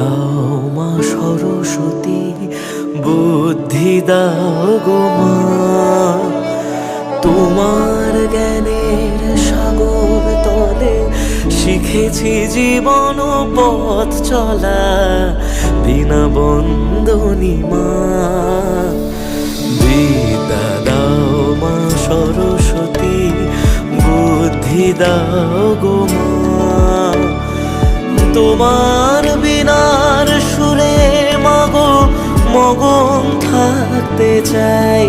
দাও মা সরস্বতী, বুদ্ধি দাও গো মা। তোমার জ্ঞানের সাগর তলে শিখেছি জীবন পথ চলা, বিনা বন্দনী মা। বিদ্যা দাও মা সরস্বতী, বুদ্ধি দাও গো মা। তোমার বিনার সুরে মাগো মগন থাকতে চাই।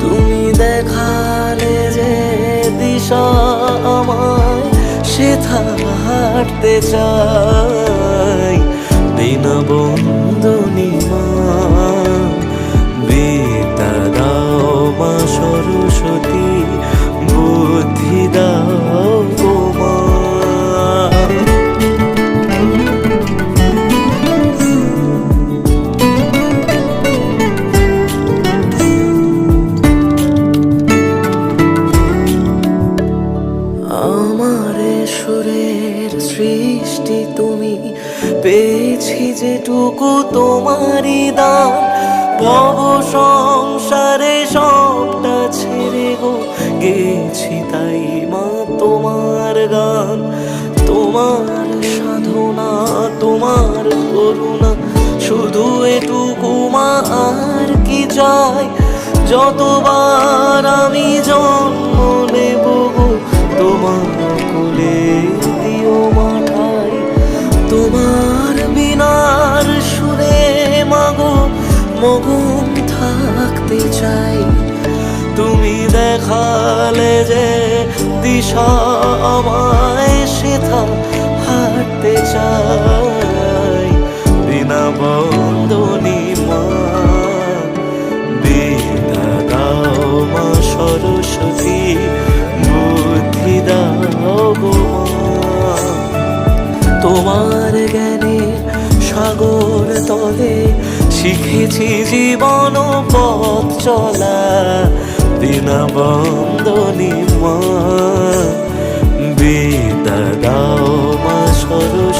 তুমি দেখালে যে দিশা আমায়, সেথা হাঁটতে চাই, বিনা বন্দনী মা। বিদ্যা দাও মা সরস্বতী, বুদ্ধি দাও গো মা। আমারে সুরের সৃষ্টি তুমি, পেয়েছি যেটুকু তোমারই দান। ভব সংসারে সবটা ছেড়ে গো গেছি তাই মা তোমার গান। তোমার সাধনা তোমার করুণা, শুধু এটুকু মা আর কি চাই। যতবার আমি জন্ম নেব গো তোমার কোলে দিও মাঠাই। তোমার বিনার সুরে মাগো মগন থাকতে চাই। তুমি দেখালে যে দিশা আমায়, সেথা হাঁটতে চাই, বিনা বন্দনী মা। বিদ্যা দাও মা সরস্বতী, বুদ্ধি দাও গো মা। তোমার জ্ঞানে সাগর তলে শিখেছি জীবন পথ চলা, বিনা বন্দনী মা। বিদ্যা দাও মা সরস্বতী।